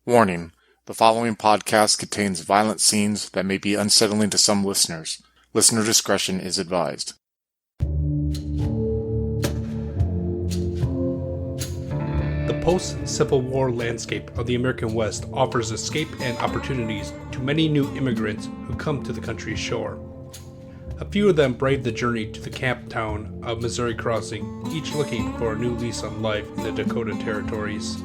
Warning: the following podcast contains violent scenes that may be unsettling to some listeners. Listener discretion is advised. The post-Civil War landscape of the American West offers escape and opportunities to many new immigrants who come to the country's shore. A few of them brave the journey to the camp town of Missouri Crossing, each looking for a new lease on life in the Dakota territories.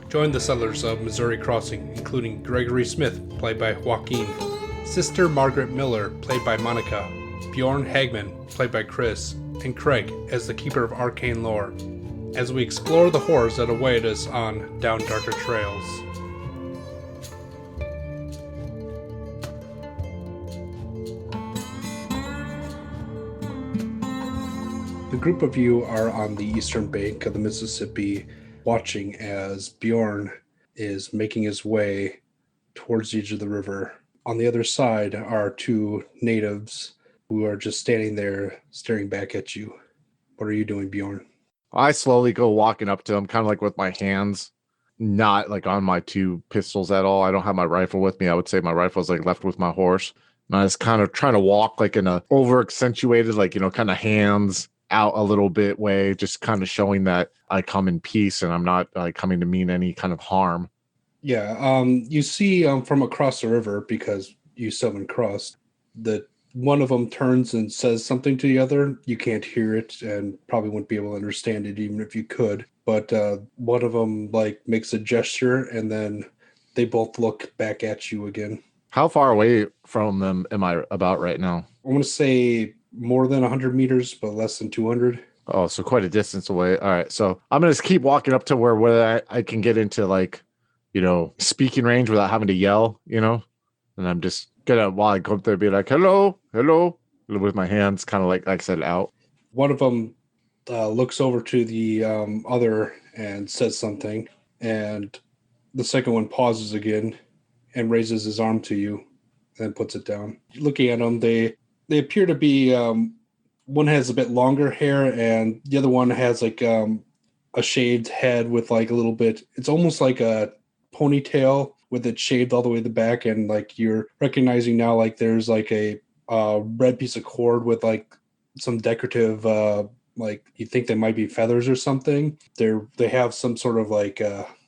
Join the settlers of Missouri Crossing, including Gregory Smith, played by Joaquin, Sister Margaret Miller, played by Monica, Bjorn Hagman, played by Chris, and Craig as the keeper of arcane lore, as we explore the horrors that await us on Down Darker Trails. The group of you are on the eastern bank of the Mississippi, watching as Bjorn is making his way towards the edge of the river. On the other side are two natives who are just standing there staring back at you. What are you doing, Bjorn? I slowly go walking up to him, kind of like with my hands, not like on my two pistols at all. I don't have my rifle with me. I would say my rifle's like left with my horse. And I was kind of trying to walk like in a over accentuated, like, kind of hands out a little bit way, just kind of showing that I come in peace and I'm not coming to mean any kind of harm. Yeah, you see from across the river, because you still haven't crossed, that one of them turns and says something to the other. You can't hear it and probably wouldn't be able to understand it even if you could. But one of them makes a gesture and then they both look back at you again. How far away from them am I about right now? I want to say more than 100 meters, but less than 200. Oh, so quite a distance away. All right. So I'm going to keep walking up to where I can get into speaking range without having to yell, and I'm just gonna, while I go up there, be like, hello, with my hands kind of like I said, out. One of them looks over to the other and says something, and the second one pauses again and raises his arm to you, then puts it down. Looking at them, they appear to be, one has a bit longer hair, and the other one has a shaved head with a little bit. It's almost like a ponytail with it shaved all the way to the back, and you're recognizing now there's a red piece of cord with some decorative you think they might be feathers or something. They have some sort of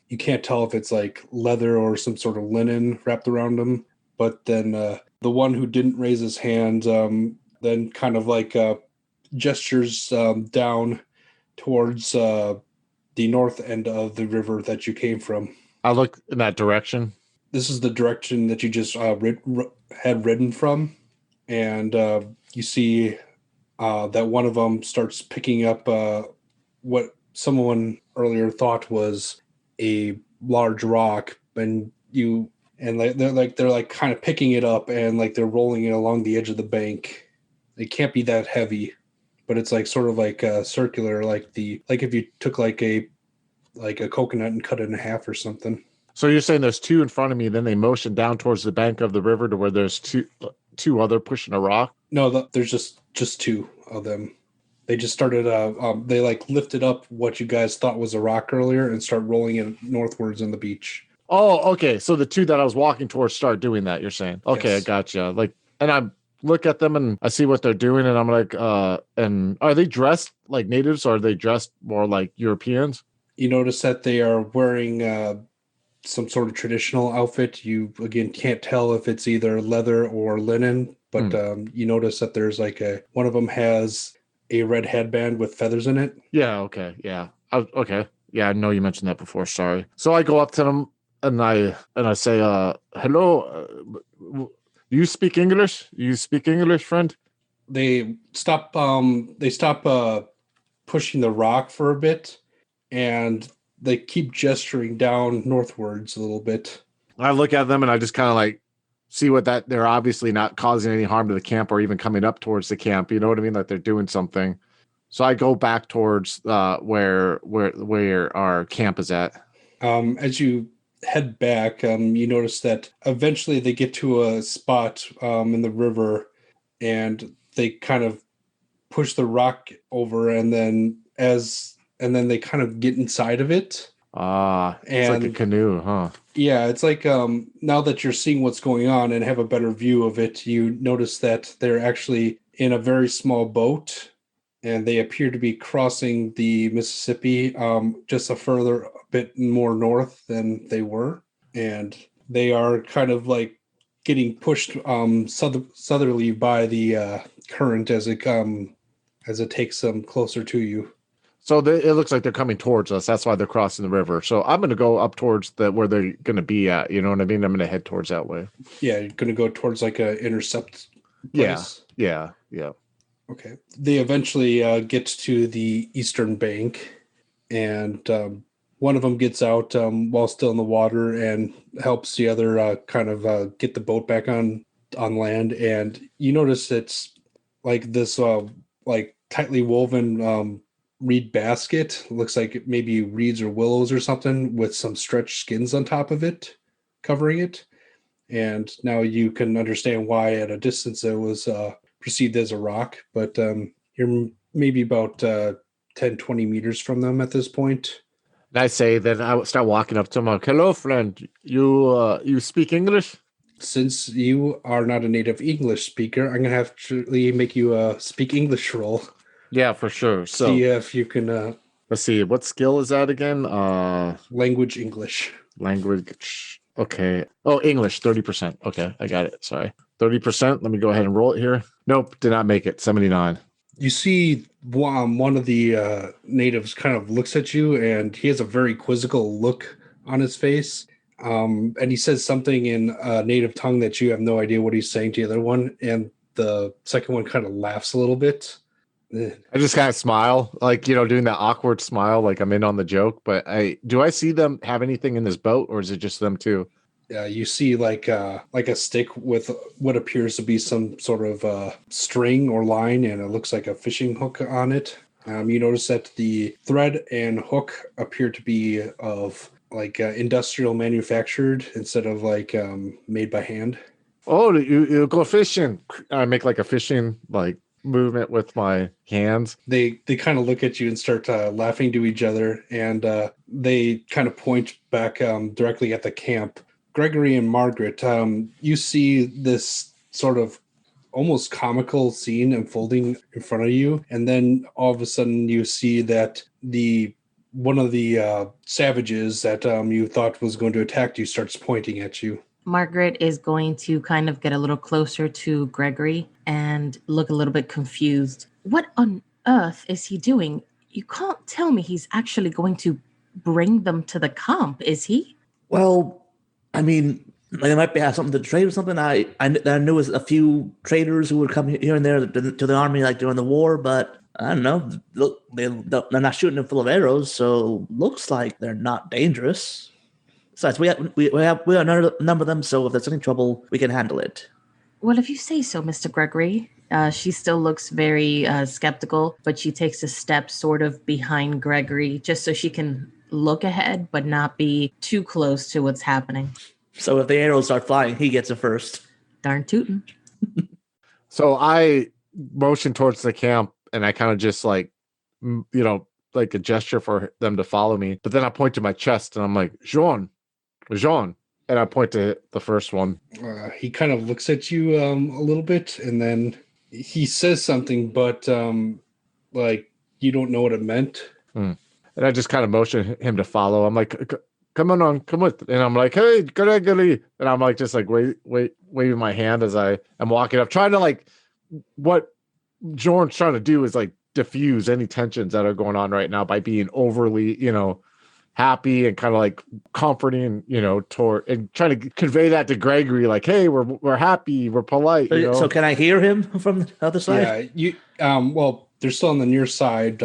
you can't tell if it's leather or some sort of linen wrapped around them. But then the one who didn't raise his hand then kind of gestures down towards the north end of the river that you came from. I look in that direction. This is the direction that you just had ridden from. And you see that one of them starts picking up what someone earlier thought was a large rock. And they're kind of picking it up and they're rolling it along the edge of the bank. It can't be that heavy, but it's sort of circular, if you took a coconut and cut it in half or something. So you're saying there's two in front of me, then they motion down towards the bank of the river to where there's two other pushing a rock? No, there's just two of them. They just started they lifted up what you guys thought was a rock earlier and start rolling it northwards on the beach. Oh, okay. So the two that I was walking towards start doing that, you're saying. Okay, yes. I gotcha. And I look at them and I see what they're doing, and I'm like, and are they dressed like natives or are they dressed more like Europeans? You notice that they are wearing some sort of traditional outfit. You, again, can't tell if it's either leather or linen, but you notice that there's one of them has a red headband with feathers in it. Yeah, okay, yeah. Okay. Yeah, I know you mentioned that before, sorry. So I go up to them and I say, hello, do you speak English? You speak English, friend? They stop pushing the rock for a bit, and they keep gesturing down northwards a little bit. I look at them and I just kind of see that they're obviously not causing any harm to the camp or even coming up towards the camp. You know what I mean? They're doing something. So I go back towards where our camp is at. As you head back, you notice that eventually they get to a spot in the river, and they kind of push the rock over, and then they kind of get inside of it, It's like a And canoe, huh? yeah, it's like now that you're seeing what's going on and have a better view of it, you notice that they're actually in a very small boat, and they appear to be crossing the Mississippi just a bit more north than they were, and they are kind of like getting pushed southerly by the current as it takes them closer to you. So it looks like they're coming towards us. That's why they're crossing the river. So I'm going to go up towards where they're going to be at. You know what I mean? I'm going to head towards that way. Yeah, you're going to go towards like a intercept place. Yeah. Okay. They eventually get to the eastern bank, and one of them gets out while still in the water and helps the other kind of get the boat back on land. And you notice it's like this like tightly woven reed basket. Looks like maybe reeds or willows or something with some stretched skins on top of it, covering it. And now you can understand why at a distance it was perceived as a rock, but you're maybe about 10, 20 meters from them at this point. And I say, then I would start walking up to them. Like, hello, friend. You speak English? Since you are not a native English speaker, I'm going to have to make you a speak English roll. Yeah, for sure. So see if you can. Let's see. What skill is that again? Language English. Language. Okay. Oh, English, 30%. Okay, I got it. Sorry. 30%. Let me go ahead and roll it here. Nope, did not make it. 79. You see one of the natives kind of looks at you, and he has a very quizzical look on his face. And he says something in a native tongue that you have no idea what he's saying to the other one. And the second one kind of laughs a little bit. I just kind of smile, like, doing that awkward smile, like I'm in on the joke. But do I see them have anything in this boat, or is it just them two? You see like a stick with what appears to be some sort of string or line, and it looks like a fishing hook on it. You notice that the thread and hook appear to be of like industrial manufactured instead of like made by hand. Oh, you go fishing. I make like a fishing like movement with my hands. They kind of look at you and start laughing to each other, and they kind of point back directly at the camp. Gregory and Margaret, you see this sort of almost comical scene unfolding in front of you, and then all of a sudden you see that one of the savages that you thought was going to attack you starts pointing at you. Margaret is going to kind of get a little closer to Gregory and look a little bit confused. What on earth is he doing? You can't tell me he's actually going to bring them to the camp, is he? Well, I mean, they might have something to trade or something. I knew a few traders who would come here and there to the army like during the war, but I don't know. Look, they're not shooting them full of arrows, so looks like they're not dangerous. Besides, we outnumber them, so if there's any trouble, we can handle it. Well, if you say so, Mr. Gregory. She still looks very skeptical, but she takes a step sort of behind Gregory just so she can look ahead, but not be too close to what's happening. So if the arrows start flying, he gets it first. Darn tootin'. So I motion towards the camp, and I kind of just like, like a gesture for them to follow me. But then I point to my chest, and I'm like, Johan. And I point to the first one. He kind of looks at you a little bit, and then he says something, but like you don't know what it meant. And I just kind of motion him to follow. I'm like, come with. And I'm like, hey, Gregory. And I'm like, just like waving my hand as I am walking up, trying to like, what Bjorn's trying to do is like diffuse any tensions that are going on right now by being overly, happy and kind of like comforting, toward and trying to convey that to Gregory, like, hey, we're happy, we're polite. So can I hear him from the other side? Yeah, well, they're still on the near side.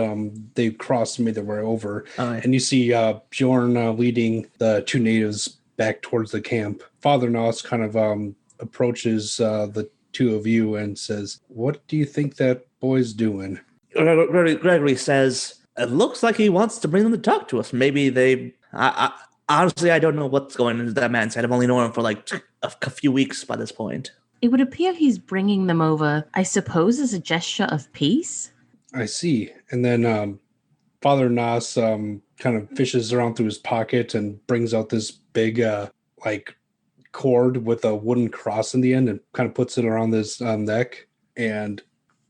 They crossed and made their way over, and you see Bjorn leading the two natives back towards the camp. Father Nos kind of approaches the two of you and says, "What do you think that boy's doing?" Gregory says, it looks like he wants to bring them to talk to us. Maybe honestly, I don't know what's going into that man's head. I've only known him for like a few weeks by this point. It would appear he's bringing them over, I suppose, as a gesture of peace. I see. And then Father Nos kind of fishes around through his pocket and brings out this big like cord with a wooden cross in the end and kind of puts it around his neck, and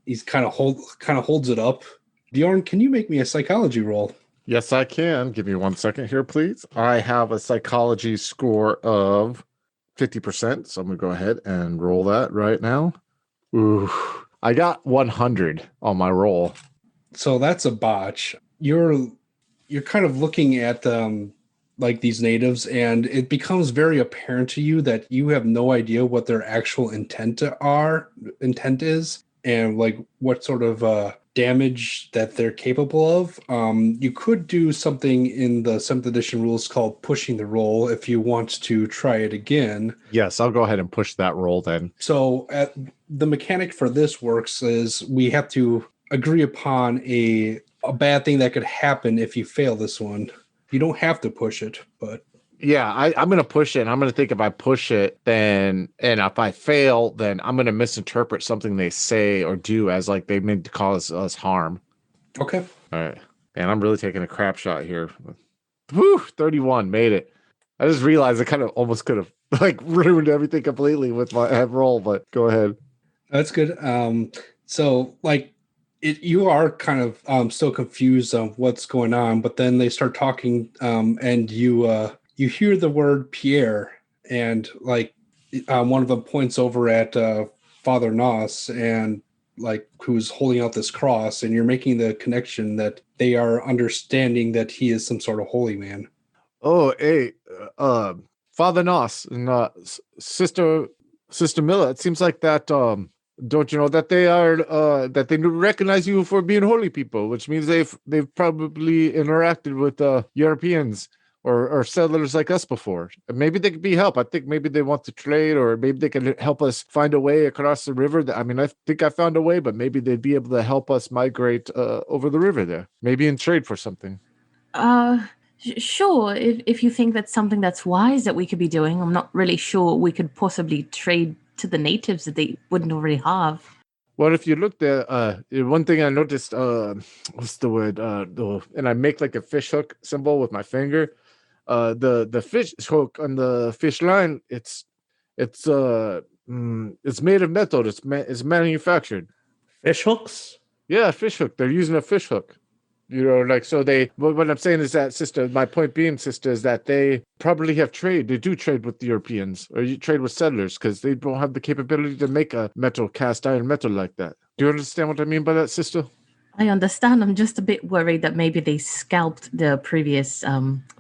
he's kind of holds it up. Bjorn, can you make me a psychology roll? Yes, I can. Give me 1 second here, please. I have a psychology score of 50%, so I'm going to go ahead and roll that right now. Ooh, I got 100 on my roll. So that's a botch. You're kind of looking at like these natives, and it becomes very apparent to you that you have no idea what their actual intent is, and like what sort of damage that they're capable of. You could do something in the 7th edition rules called pushing the roll if you want to try it again. Yes, I'll go ahead and push that roll then. So the mechanic for this works is we have to agree upon a bad thing that could happen if you fail this one. You don't have to push it, but yeah, I'm going to push it. And I'm going to think if I push it, then, and if I fail, then I'm going to misinterpret something they say or do as like they meant to cause us harm. Okay. All right. And I'm really taking a crap shot here. Woo, 31, made it. I just realized I kind of almost could have like ruined everything completely with my roll, but go ahead. That's good. So like you are kind of still confused on what's going on, but then they start talking, and you hear the word Pierre, and like one of them points over at Father Nos, and like who's holding out this cross, and you're making the connection that they are understanding that he is some sort of holy man. Oh, hey, Father Nos and Sister Miller. It seems like that. Don't you know that they are that they recognize you for being holy people, which means they've probably interacted with Europeans or settlers like us before. Maybe they could be help. I think maybe they want to trade, or maybe they can help us find a way across the river. I mean, I think I found a way, but maybe they'd be able to help us migrate over the river there. Maybe in trade for something. Sure. If you think that's something that's wise that we could be doing, I'm not really sure we could possibly trade to the natives that they wouldn't already have. Well, if you look there, one thing I noticed, what's the word? And I make like a fish hook symbol with my finger. The fish hook on the fish line, it's made of metal. It's manufactured. Fish hooks? Yeah, fish hook. They're using a fish hook. You know, like, so what I'm saying is that, sister, my point being, sister, is that they probably have trade. They do trade with the Europeans, or you trade with settlers, because they don't have the capability to make a cast iron metal like that. Do you understand what I mean by that, sister? I understand. I'm just a bit worried that maybe they scalped the previous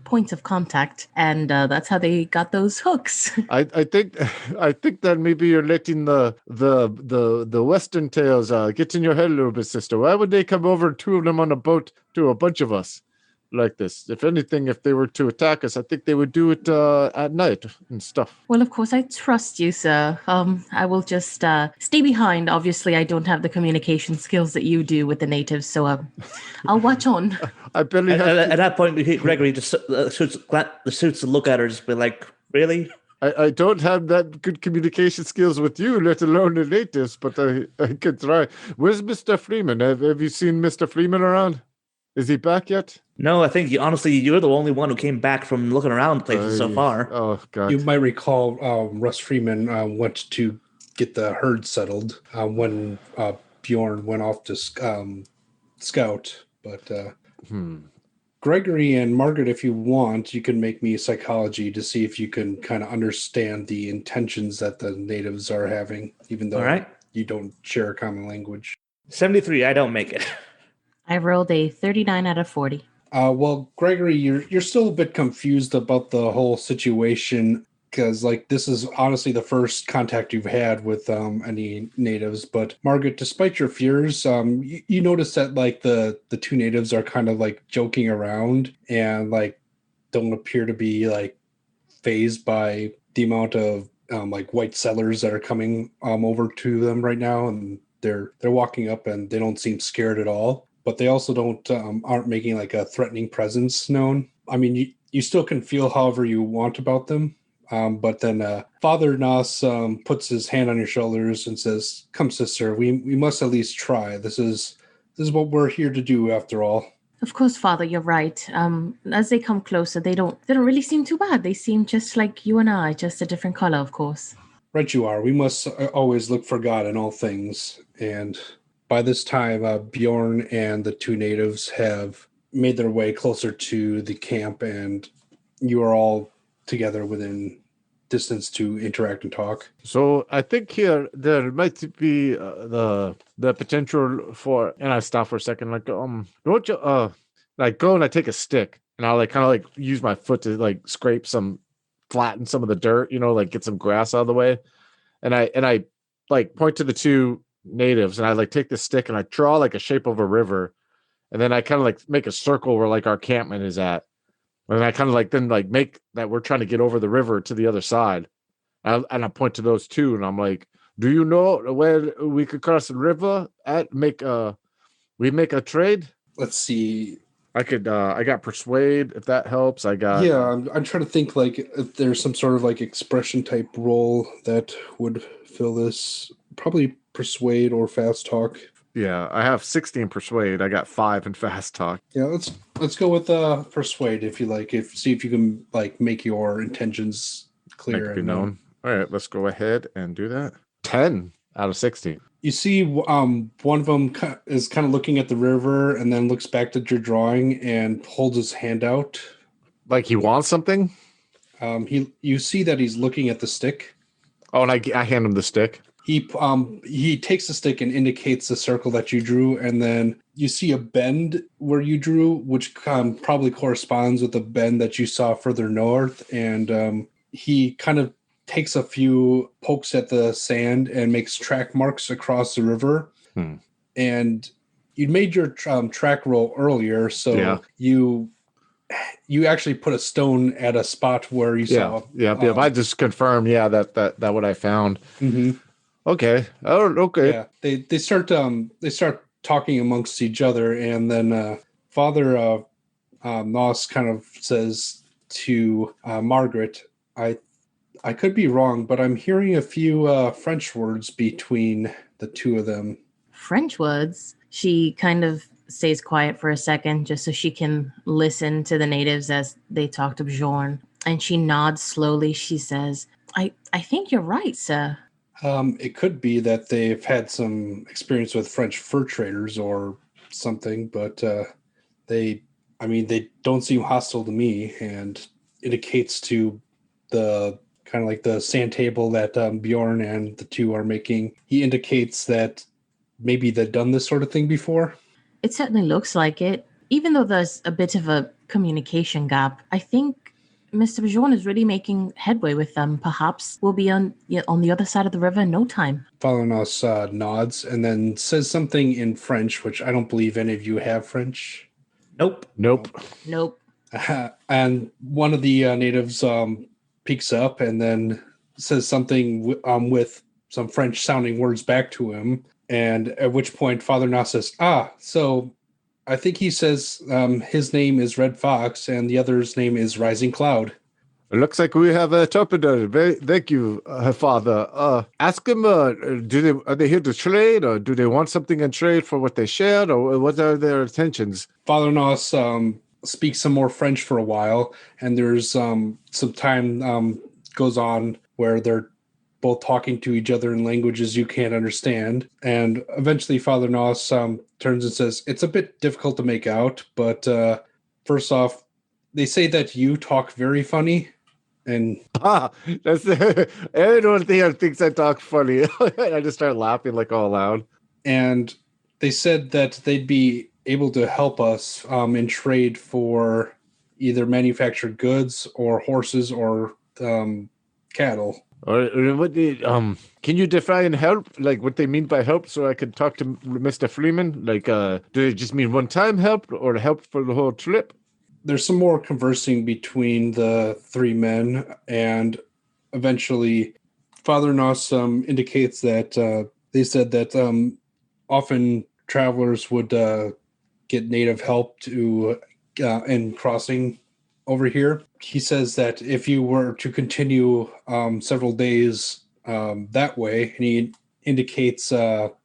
points of contact, and that's how they got those hooks. I think that maybe you're letting the Western tales get in your head a little bit, sister. Why would they come over, two of them on a boat, to a bunch of us like this? If anything, if they were to attack us, I think they would do it at night and stuff. Well, of course, I trust you, sir. I will just stay behind. Obviously, I don't have the communication skills that you do with the natives, so I'll watch on. I barely have At that point, Gregory just suits to look at her, just be like, really? I don't have that good communication skills with you, let alone the natives, but I could try. Where's Mr. Freeman? Have you seen Mr. Freeman around? Is he back yet? No, I think you're the only one who came back from looking around places so far. Oh, God. You might recall Russ Freeman went to get the herd settled when Bjorn went off to scout. But Gregory and Margaret, if you want, you can make me psychology to see if you can kind of understand the intentions that the natives are having, even though you don't share a common language. 73, I don't make it. I rolled a 39 out of 40. Well, Gregory, you're still a bit confused about the whole situation, because like this is honestly the first contact you've had with any natives. But Margaret, despite your fears, you notice that like the two natives are kind of like joking around and like don't appear to be like fazed by the amount of like white settlers that are coming over to them right now, and they're walking up and they don't seem scared at all. But they also aren't making like a threatening presence known. I mean, you still can feel however you want about them. But then Father Nos puts his hand on your shoulders and says, "Come, sister, we must at least try. This is what we're here to do after all." Of course, Father, you're right. As they come closer, they don't really seem too bad. They seem just like you and I, just a different color, of course. Right, you are. We must always look for God in all things. And by this time, Bjorn and the two natives have made their way closer to the camp, and you are all together within distance to interact and talk. So I think here there might be the potential for, and I stop for a second, like don't you like go and I take a stick and I'll like kind of like use my foot to like scrape some, flatten some of the dirt, like get some grass out of the way, and I like point to the two natives and I like take the stick and I draw like a shape of a river, and then I kind of like make a circle where like our campment is at. And I kind of like then like make that we're trying to get over the river to the other side. And I point to those two and I'm like, do you know where we could cross the river at we make a trade? Let's see. I got persuade if that helps. I got I'm trying to think like if there's some sort of like expression type role that would fill this. Probably persuade or fast talk. Yeah, I have 16 persuade. I got 5 in fast talk. Yeah, let's go with persuade if you like. See if you can like make your intentions clear. Make it be known. All right, let's go ahead and do that. 10 out of 16. You see, one of them is kind of looking at the river and then looks back at your drawing and holds his hand out. Like he wants something? You see that he's looking at the stick. Oh, and I hand him the stick. He takes the stick and indicates the circle that you drew, and then you see a bend where you drew, which probably corresponds with the bend that you saw further north. And he kind of takes a few pokes at the sand and makes track marks across the river. And you made your track roll earlier, so you actually put a stone at a spot where you saw. Yeah. I just confirm. Yeah, that what I found. Mm-hmm. Okay. Oh, okay. Yeah, they start talking amongst each other, and then Father Noss kind of says to Margaret, I could be wrong, but I'm hearing a few French words between the two of them. French words? She kind of stays quiet for a second just so she can listen to the natives as they talk to Bjorn. And she nods slowly. She says, I think you're right, sir. It could be that they've had some experience with French fur traders or something, but they don't seem hostile to me, and indicates to the kind of like the sand table that Bjorn and the two are making. He indicates that maybe they've done this sort of thing before. It certainly looks like it. Even though there's a bit of a communication gap, I think Mr. Bjorn is really making headway with them. Perhaps we'll be on the other side of the river in no time. Father Noss nods and then says something in French, which I don't believe any of you have French. Nope. And one of the natives peeks up and then says something with some French sounding words back to him. And at which point Father Noss says, so I think he says his name is Red Fox and the other's name is Rising Cloud. It looks like we have an interpreter. Thank you, Father. Ask them, are they here to trade, or do they want something in trade for what they shared, or what are their intentions? Father Noss speaks some more French for a while, and there's some time goes on where they're both talking to each other in languages you can't understand. And eventually Father Noss turns and says, it's a bit difficult to make out, but first off, they say that you talk very funny. And that's everyone here thinks I talk funny. I just start laughing like all loud. And they said that they'd be able to help us in trade for either manufactured goods or horses or cattle. Or what? Can you define help? Like what they mean by help, so I could talk to Mr. Freeman? Like, do they just mean one-time help, or help for the whole trip? There's some more conversing between the three men, and eventually, Father Noss indicates that they said that often travelers would get native help to in crossing over here. He says that if you were to continue several days that way, and he indicates northerling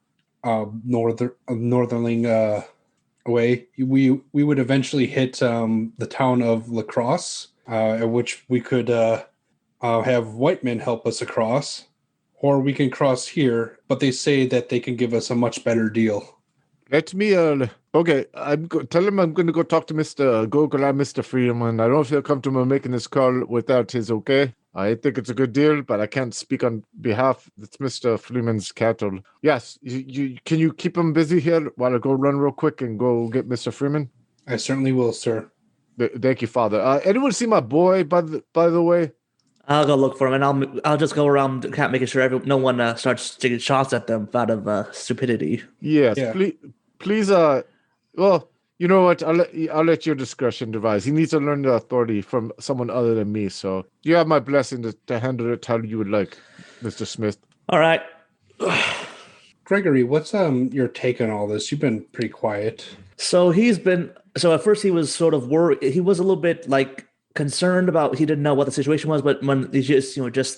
away, we would eventually hit the town of La Crosse, at which we could have white men help us across, or we can cross here, but they say that they can give us a much better deal. Let me, okay, tell him I'm going to go talk to go grab Mr. Freeman. I don't feel comfortable making this call without his okay. I think it's a good deal, but I can't speak on behalf. It's Mr. Freeman's cattle. Yes, can you keep him busy here while I go run real quick and go get Mr. Freeman? I certainly will, sir. Thank you, Father. Anyone see my boy, by the way? I'll go look for him, and I'll just go around the camp making sure no one starts taking shots at them out of stupidity. Yes, Yeah. please. Well, you know what? I'll let your discretion devise. He needs to learn the authority from someone other than me. So you have my blessing to handle it how you would like, Mr. Smith. All right. Gregory, what's your take on all this? You've been pretty quiet. So at first he was sort of worried. He was a little bit like concerned about, he didn't know what the situation was, but when they just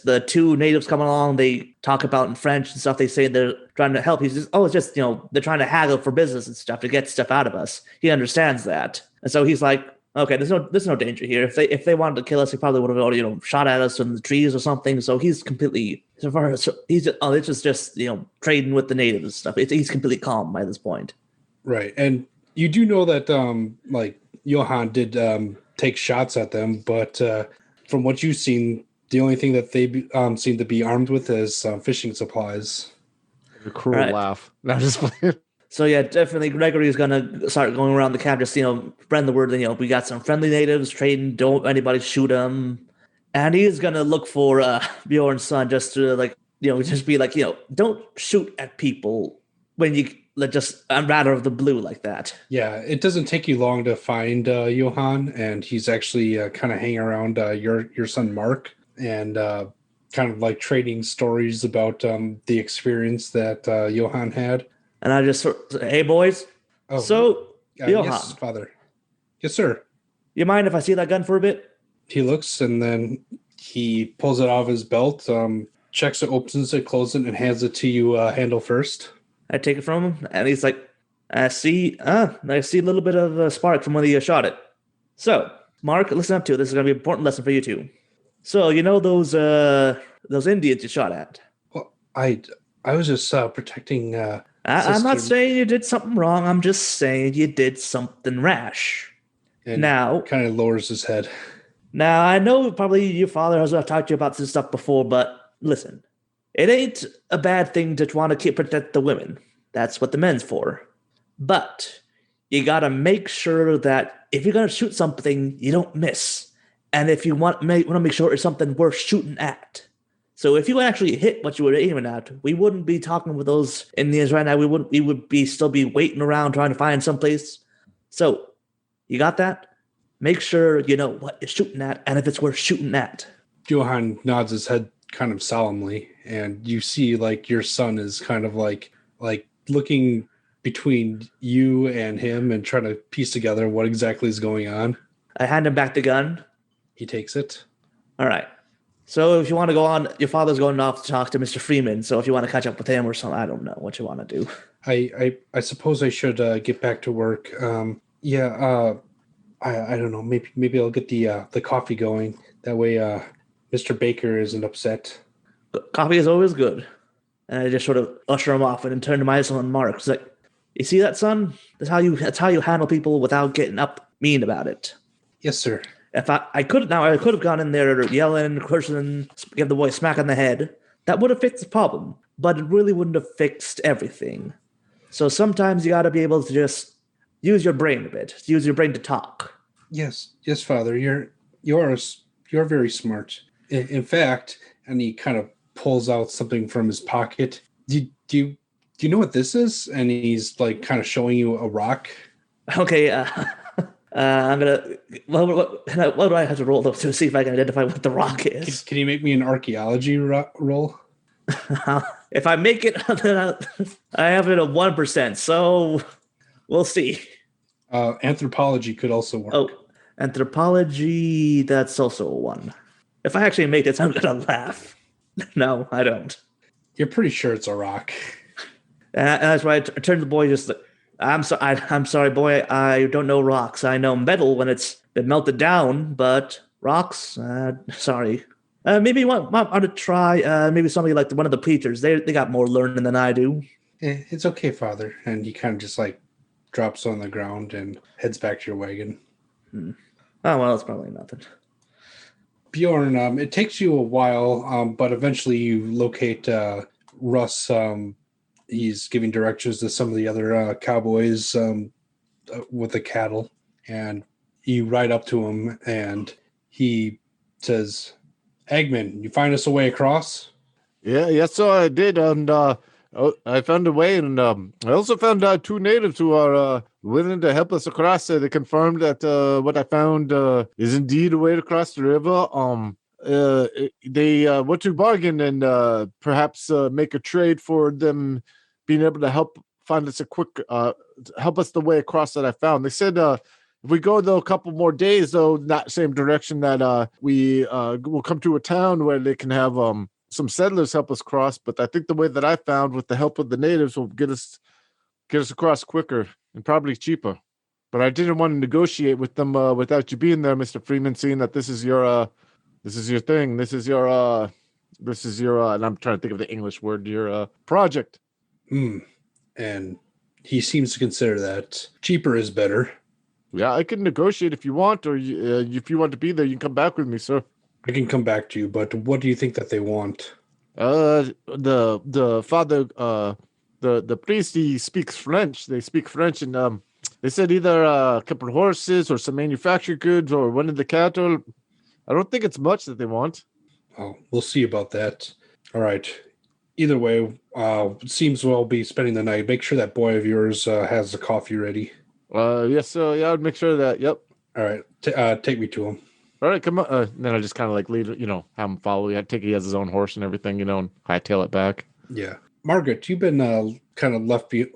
the two natives come along, they talk about in French and stuff, they say they're trying to help. He's just, it's just, they're trying to haggle for business and stuff to get stuff out of us. He understands that. And so he's like, okay, there's no danger here. If they wanted to kill us, they probably would have already, shot at us from the trees or something. So he's completely, it's just trading with the natives and stuff. He's completely calm by this point. Right. And you do know that Johan did take shots at them, but from what you've seen, the only thing that they seem to be armed with is fishing supplies. A cruel laugh. Not just playing. So yeah, definitely Gregory is gonna start going around the camp, just spreading the word that we got some friendly natives trading. Don't anybody shoot them, and he's gonna look for Bjorn's son just to just be like don't shoot at people when you just rather of the blue like that. Yeah, it doesn't take you long to find Johan, and he's actually kind of hanging around your son Mark, and kind of like trading stories about the experience that Johan had. And I just say, hey boys, Johan, yes, Father. Yes, sir. You mind if I see that gun for a bit? He looks, and then he pulls it out of his belt, checks it, opens it, closes it, and hands it to you handle first. I take it from him, and he's like, I see a little bit of a spark from when you shot it. So, Mark, listen up to it. This is going to be an important lesson for you too. So, those Indians you shot at? Well, I was just protecting... I'm not saying you did something wrong. I'm just saying you did something rash. And now... kind of lowers his head. Now, I know probably your father has talked to you about this stuff before, but listen. It ain't a bad thing to want to protect the women. That's what the men's for. But you got to make sure that if you're going to shoot something, you don't miss. And if you want to make sure it's something worth shooting at. So if you actually hit what you were aiming at, we wouldn't be talking with those Indians right now. We would still be waiting around trying to find someplace. So you got that? Make sure you know what you're shooting at and if it's worth shooting at. Johan nods his head kind of solemnly, and you see your son is kind of like looking between you and him and trying to piece together what exactly is going on. I hand him back the gun. He takes it. All right. So if you want to go on, your father's going off to talk to Mr. Freeman. So if you want to catch up with him or something, I don't know what you want to do. I suppose I should get back to work. I don't know. Maybe I'll get the coffee going. That way, Mr. Baker isn't upset. Coffee is always good. And I just sort of usher him off and then turn to my son Mark. It's like, you see that, son? That's how you handle people without getting up mean about it. Yes, sir. If I could have gone in there yelling, cursing, give the boy a smack on the head. That would have fixed the problem, but it really wouldn't have fixed everything. So sometimes you got to be able to just use your brain a bit. Use your brain to talk. Yes, Father. You're very smart. In fact, and he kind of pulls out something from his pocket. Do you know what this is? And he's kind of showing you a rock. Okay. I'm gonna. What do I have to roll to see if I can identify what the rock is? Can you make me an archaeology roll? If I make it, I have it at 1%. So we'll see. Anthropology could also work. Oh, anthropology. That's also a 1. If I actually make this, I'm gonna laugh. No, I don't. You're pretty sure it's a rock. And that's why I turned to the boy. Just I'm sorry, boy. I don't know rocks. I know metal when it's been melted down, but rocks, sorry. Maybe you want to try maybe somebody like one of the preachers. They got more learning than I do. It's okay, Father. And he kind of just like drops on the ground and heads back to your wagon. Oh, well, it's probably nothing. Bjorn, it takes you a while, but eventually you locate Russ. He's giving directions to some of the other cowboys with the cattle. And you ride up to him and he says, Eggman, you find us a way across? Yes, sir, I did. And I found a way. And I also found 2 natives who are willing to help us across. They confirmed that what I found is indeed a way to cross the river. They want to bargain and perhaps make a trade for them being able to help find us help us the way across that I found. They said if we go though a couple more days, though, not same direction, that we will come to a town where they can have some settlers help us cross. But I think the way that I found, with the help of the natives, will get us across quicker and probably cheaper. But I didn't want to negotiate with them without you being there, Mr. Freeman, seeing that this is your thing. This is your and I'm trying to think of the English word, your project. And he seems to consider that cheaper is better. Yeah, I can negotiate if you want, or if you want to be there, you can come back with me, sir. I can come back to you, but what do you think that they want? The father, the priest, he speaks French. They speak French, and they said either a couple of horses or some manufactured goods or one of the cattle. I don't think it's much that they want. Oh, we'll see about that. All right. Either way, it seems we'll be spending the night. Make sure that boy of yours has the coffee ready. Yes, sir. Yeah, I'd make sure of that. Yep. All right. Take me to him. All right, come on. Then I just kind of like lead, have him follow. I take it he has his own horse and everything, and hightail it back. Yeah. Margaret, you've been kind of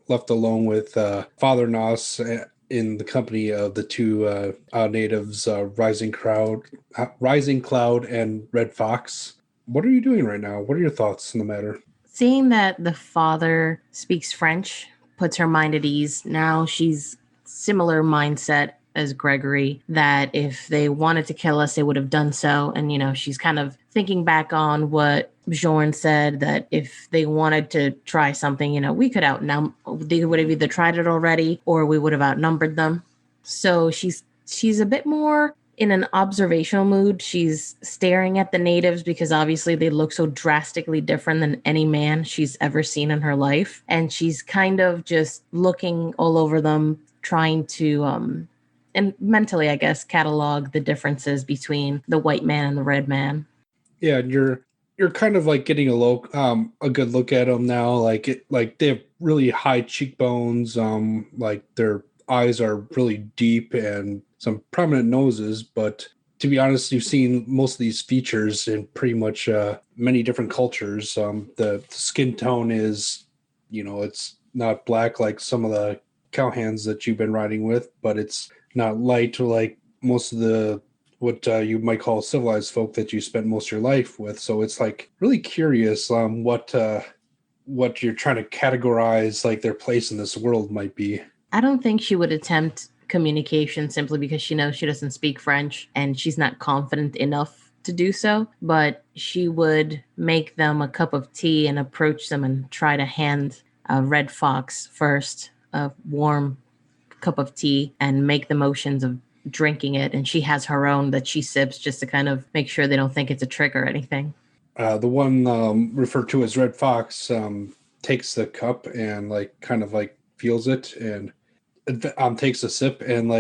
left alone with Father Nos in the company of the 2 natives, Rising Cloud, and Red Fox. What are you doing right now? What are your thoughts on the matter? Seeing that the father speaks French puts her mind at ease. Now she's similar mindset as Gregory, that if they wanted to kill us, they would have done so. And, she's kind of thinking back on what Bjorn said, that if they wanted to try something, we could they would have either tried it already or we would have outnumbered them. So she's a bit more in an observational mood. She's staring at the natives because obviously they look so drastically different than any man she's ever seen in her life. And she's kind of just looking all over them, trying to, and mentally, I guess, catalog the differences between the white man and the red man. Yeah, and you're kind of like getting a good look at them now. Like they have really high cheekbones. Like their eyes are really deep and some prominent noses. But to be honest, you've seen most of these features in pretty much many different cultures. The skin tone is, it's not black like some of the cowhands that you've been riding with, but it's not light like most of what you might call civilized folk that you spent most of your life with. So it's like really curious what you're trying to categorize like their place in this world might be. I don't think she would attempt communication simply because she knows she doesn't speak French and she's not confident enough to do so. But she would make them a cup of tea and approach them and try to hand Red Fox first a warm cup of tea and make the motions of drinking it. And she has her own that she sips just to kind of make sure they don't think it's a trick or anything. The one referred to as Red Fox takes the cup and kind of feels it and takes a sip, and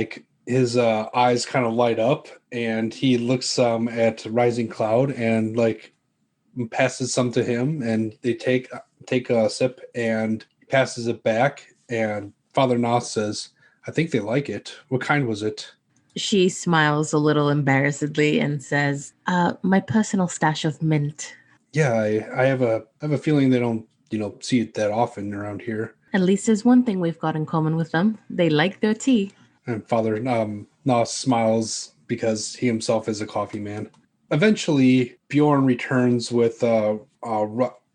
his eyes kind of light up and he looks at Rising Cloud and passes some to him, and they take a sip and passes it back, and Father Nos says, I think they like it. What kind was it? She smiles a little embarrassedly and says, my personal stash of mint. Yeah, I have a feeling they don't, see it that often around here. At least there's one thing we've got in common with them. They like their tea. And Father Nos smiles because he himself is a coffee man. Eventually, Bjorn returns with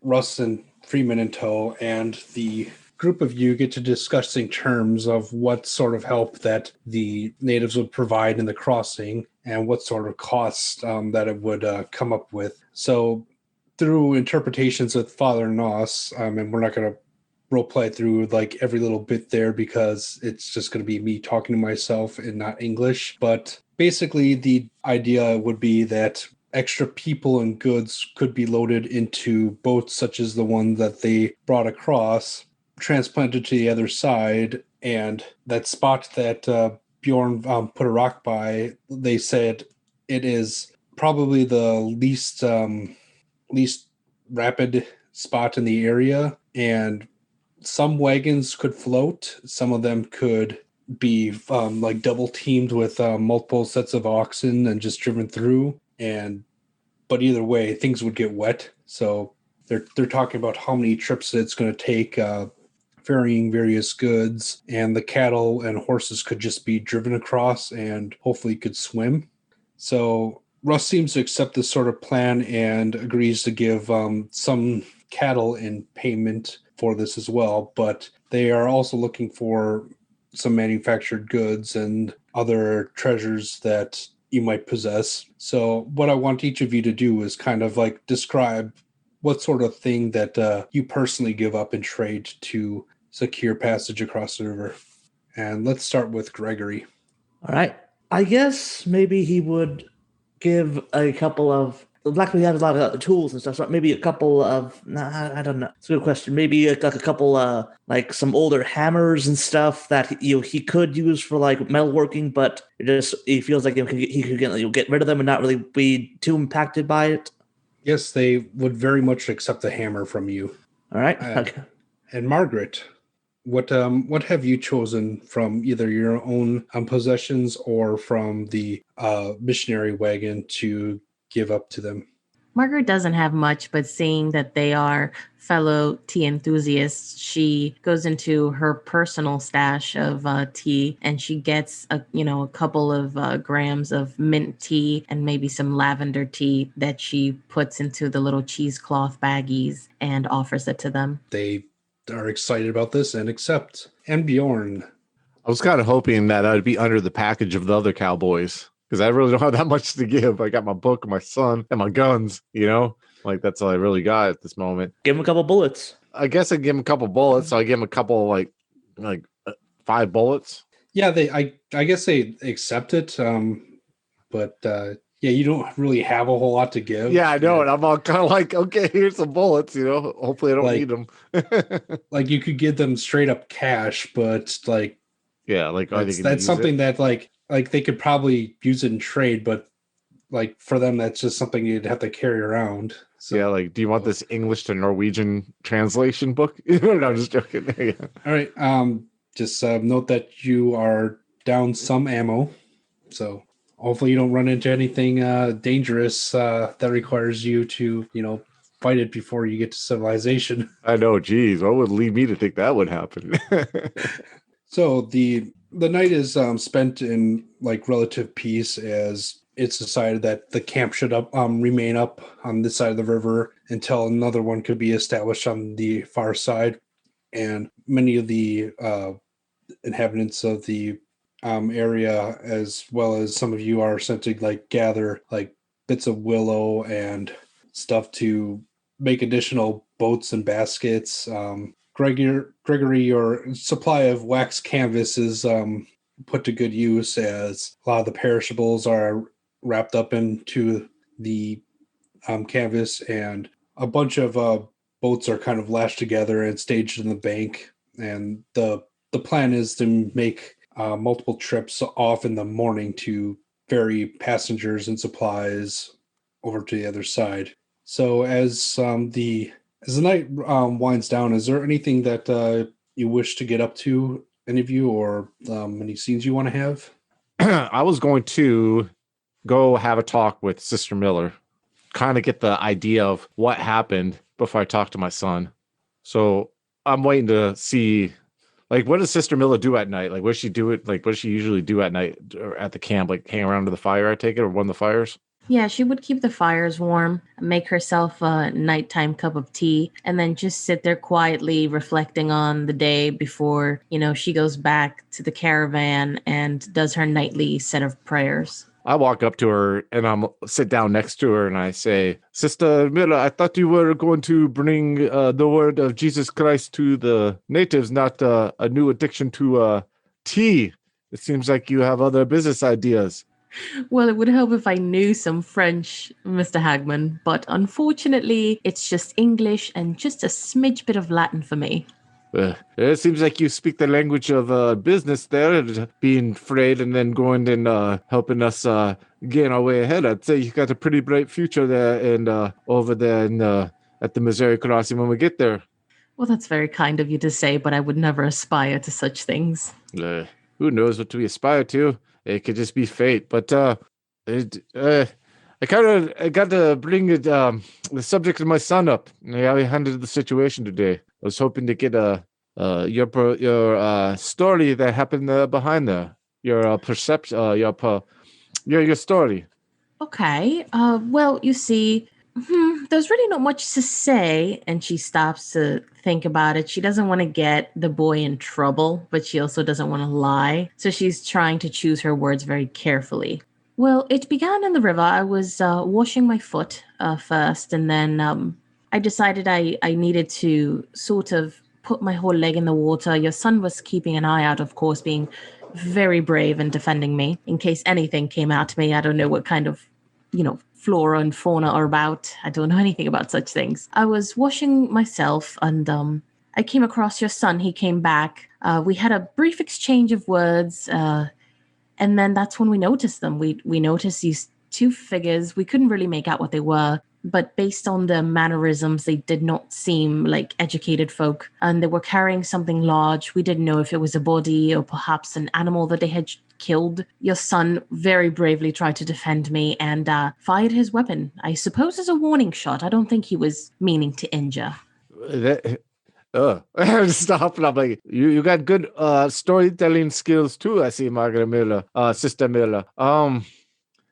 Russ and Freeman in tow, and the group of you get to discussing terms of what sort of help that the natives would provide in the crossing and what sort of costs that it would come up with. So through interpretations with Father Noss, and we're not going to role play through like every little bit there because it's just going to be me talking to myself and not English. But basically the idea would be that extra people and goods could be loaded into boats such as the one that they brought across, transplanted to the other side, and that spot that Bjorn put a rock by, they said it is probably the least rapid spot in the area, and some wagons could float. Some of them could be like double teamed with multiple sets of oxen and just driven through. But either way, things would get wet. So they're talking about how many trips it's going to take, ferrying various goods, and the cattle and horses could just be driven across and hopefully could swim. So Russ seems to accept this sort of plan and agrees to give some cattle in payment for this as well, but they are also looking for some manufactured goods and other treasures that you might possess. So what I want each of you to do is kind of like describe what sort of thing that you personally give up in trade to secure passage across the river. And let's start with Gregory. All right. I guess maybe he would give a couple of... Luckily, he has a lot of tools and stuff, so maybe a couple of... I don't know. It's a good question. Maybe like a couple, like some older hammers and stuff that he could use for like metalworking, but he feels like he could get rid of them and not really be too impacted by it. Yes, they would very much accept the hammer from you. All right. Okay. And Margaret, what have you chosen from either your own possessions or from the missionary wagon to give up to them? Margaret doesn't have much, but seeing that they are fellow tea enthusiasts, she goes into her personal stash of tea, and she gets a couple of grams of mint tea and maybe some lavender tea that she puts into the little cheesecloth baggies and offers it to them. They are excited about this and accept. And Bjorn. I was kind of hoping that I'd be under the package of the other cowboys, because I really don't have that much to give. I got my book and my son and my guns, like that's all I really got at this moment. Give him a couple bullets. I guess I give him a couple bullets. So I give him a couple, like 5 bullets. Yeah, I guess they accept it. But you don't really have a whole lot to give. Yeah, I know. And I'm all kind of like, okay, here's some bullets, hopefully I don't need them. Like you could give them straight up cash, but like, yeah, like that's something that like they could probably use it in trade, but like for them, that's just something you'd have to carry around. So, yeah, like, do you want this English to Norwegian translation book? No, I'm just joking. Yeah. All right. Just note that you are down some ammo, so hopefully you don't run into anything dangerous that requires you to, fight it before you get to civilization. I know. Geez, what would lead me to think that would happen? So the night is spent in like relative peace, as it's decided that the camp should remain up on this side of the river until another one could be established on the far side. And many of the inhabitants of the area, as well as some of you, are sent to like gather like bits of willow and stuff to make additional boats and baskets. Gregory, your supply of wax canvas is put to good use, as a lot of the perishables are wrapped up into the canvas, and a bunch of boats are kind of lashed together and staged in the bank. And the plan is to make multiple trips off in the morning to ferry passengers and supplies over to the other side. So as the night winds down, is there anything that you wish to get up to, any of you, or any scenes you want to have? I was going to go have a talk with Sister Miller, kind of get the idea of what happened before I talk to my son. So I'm waiting to see, like, what does Sister Miller do at night? Like, what does she do? What does she usually do at night or at the camp? Like, hang around to the fire, I take it, or one of the fires? Yeah, she would keep the fires warm, make herself a nighttime cup of tea, and then just sit there quietly reflecting on the day before, she goes back to the caravan and does her nightly set of prayers. I walk up to her and I'm sit down next to her and I say, Sister Miller, I thought you were going to bring the word of Jesus Christ to the natives, not a new addiction to tea. It seems like you have other business ideas. Well, it would help if I knew some French, Mr. Hagman, but unfortunately, it's just English and just a smidge bit of Latin for me. It seems like you speak the language of business there, being afraid and then going and helping us gain our way ahead. I'd say you got a pretty bright future there and over there at the Missouri Crossing when we get there. Well, that's very kind of you to say, but I would never aspire to such things. Who knows what we aspire to? It could just be fate. But I got to bring it, the subject of my son up. How he handled the situation today. I was hoping to get your story that happened behind there. Your perception, your story. Okay. Well, you see, there's really not much to say. And she stops to think about it. She doesn't want to get the boy in trouble, but she also doesn't want to lie. So she's trying to choose her words very carefully. Well, it began in the river. I was washing my foot first, and then I decided I needed to sort of put my whole leg in the water. Your son was keeping an eye out, of course, being very brave and defending me in case anything came at me. I don't know what kind of, flora and fauna are about. I don't know anything about such things. I was washing myself and I came across your son. He came back. We had a brief exchange of words. And then that's when we noticed them. We noticed these two figures. We couldn't really make out what they were, but based on their mannerisms, they did not seem like educated folk. And they were carrying something large. We didn't know if it was a body or perhaps an animal that they had killed. Your son very bravely tried to defend me and fired his weapon. I suppose as a warning shot. I don't think he was meaning to injure. Stop. I'm like, you got good storytelling skills too. I see, Margaret Miller, Sister Miller.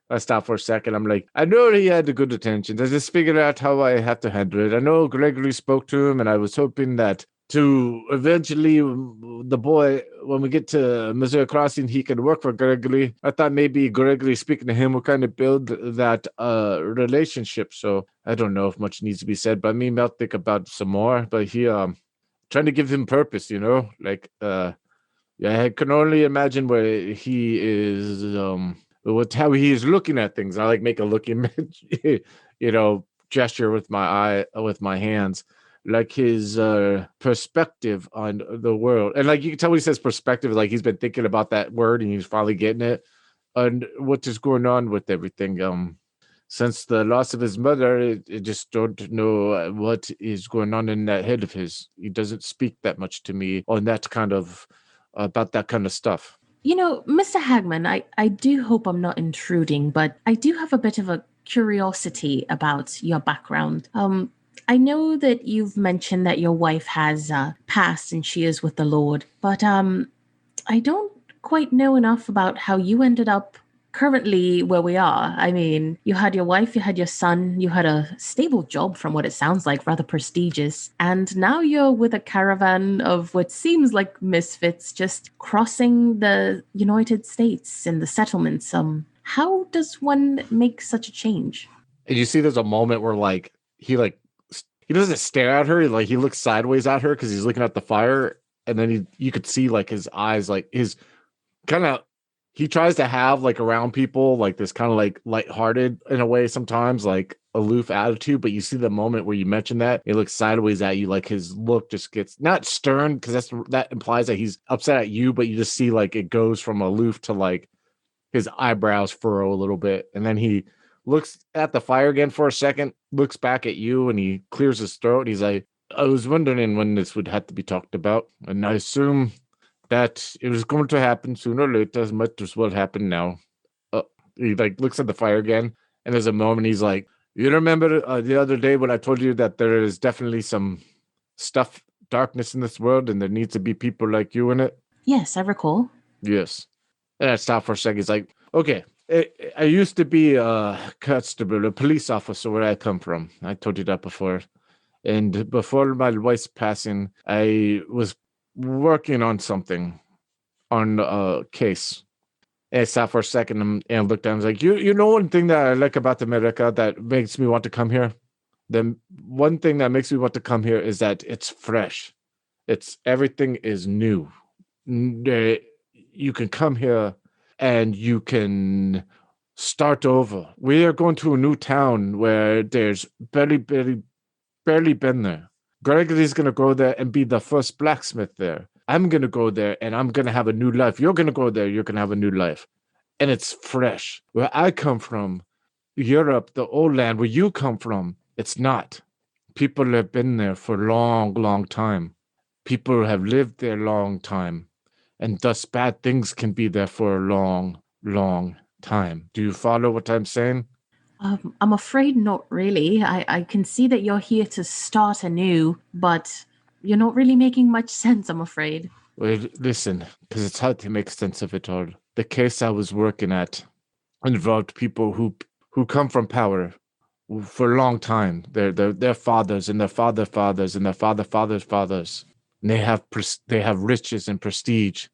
I stopped for a second. I'm like, I know he had the good intentions. I just figured out how I have to handle it. I know Gregory spoke to him, and I was hoping that to eventually the boy, when we get to Missouri Crossing, he could work for Gregory. I thought maybe Gregory speaking to him will kind of build that relationship. So I don't know if much needs to be said, but maybe I'll think about it some more. But he trying to give him purpose, like I can only imagine where he is how he is looking at things. I like make a looking gesture with my hands, like his perspective on the world. And like you can tell when he says perspective, like he's been thinking about that word and he's finally getting it. And what is going on with everything. Since the loss of his mother, I just don't know what is going on in that head of his. He doesn't speak that much to me on that kind of, about that kind of stuff. Mr. Hagman, I do hope I'm not intruding, but I do have a bit of a curiosity about your background. I know that you've mentioned that your wife has passed and she is with the Lord, but I don't quite know enough about how you ended up currently where we are. I mean, you had your wife, you had your son, you had a stable job from what it sounds like, rather prestigious. And now you're with a caravan of what seems like misfits just crossing the United States and the settlements. How does one make such a change? And you see there's a moment where he doesn't stare at her, he looks sideways at her because he's looking at the fire, and then you could see his eyes, his kind of, he tries to have around people this kind of lighthearted in a way, sometimes aloof attitude, but you see the moment where you mention that he looks sideways at you, his look just gets not stern because that implies that he's upset at you, but you just see it goes from aloof to his eyebrows furrow a little bit, and then he looks at the fire again for a second, looks back at you, and he clears his throat. He's like, I was wondering when this would have to be talked about, and I assume that it was going to happen sooner or later, as much as what happened now. He looks at the fire again, and there's a moment he's like, you remember the other day when I told you that there is definitely some darkness in this world, and there needs to be people like you in it? Yes, I recall. Yes. And I stopped for a second. He's like, okay, I used to be a constable, a police officer where I come from. I told you that before. And before my wife's passing, I was working on something, on a case. And I sat for a second and looked down. I was like, you know one thing that I like about America that makes me want to come here? The one thing that makes me want to come here is that it's fresh. Everything is new. You can come here and you can start over. We are going to a new town where there's barely been there. Gregory's going to go there and be the first blacksmith there. I'm going to go there and I'm going to have a new life. You're going to go there. You're going to have a new life. And it's fresh. Where I come from, Europe, the old land where you come from, it's not. People have been there for a long, long time. People have lived there a long time. And thus bad things can be there for a long, long time. Do you follow what I'm saying? I'm afraid not really. I can see that you're here to start anew, but you're not really making much sense, I'm afraid. Well, listen, because it's hard to make sense of it all. The case I was working at involved people who come from power for a long time. Their fathers and their fathers and their fathers' fathers. And they have riches and prestige,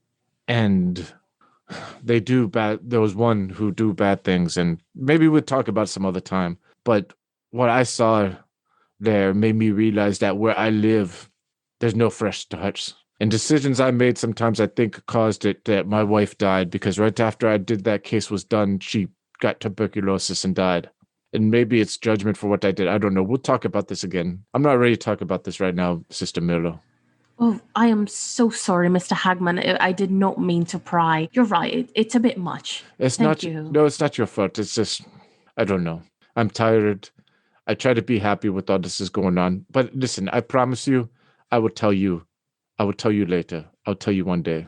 and they do bad. There was one who do bad things, and maybe we'll talk about it some other time. But what I saw there made me realize that where I live, there's no fresh starts. And decisions I made sometimes I think caused it that my wife died, because right after I did that case was done, she got tuberculosis and died. And maybe it's judgment for what I did. I don't know. We'll talk about this again. I'm not ready to talk about this right now, Sister Miller. Oh, I am so sorry, Mr. Hagman. I did not mean to pry. You're right. It's a bit much. Thank you. No, it's not your fault. It's just, I don't know. I'm tired. I try to be happy with all this is going on. But listen, I promise you, I will tell you. I will tell you later. I'll tell you one day.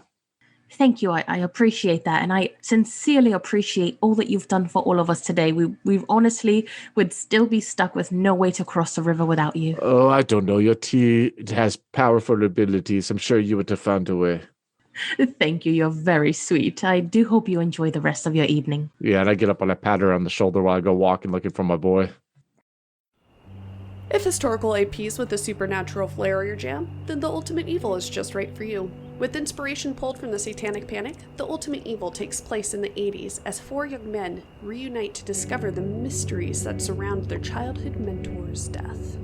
Thank you. I appreciate that. And I sincerely appreciate all that you've done for all of us today. We honestly would still be stuck with no way to cross the river without you. Oh, I don't know. Your tea has powerful abilities. I'm sure you would have found a way. Thank you. You're very sweet. I do hope you enjoy the rest of your evening. Yeah, and I get up and I pat her on the shoulder while I go walking looking for my boy. If historical APs with a supernatural flair are your jam, then The Ultimate Evil is just right for you. With inspiration pulled from the Satanic Panic, The Ultimate Evil takes place in the 80s as 4 young men reunite to discover the mysteries that surround their childhood mentor's death.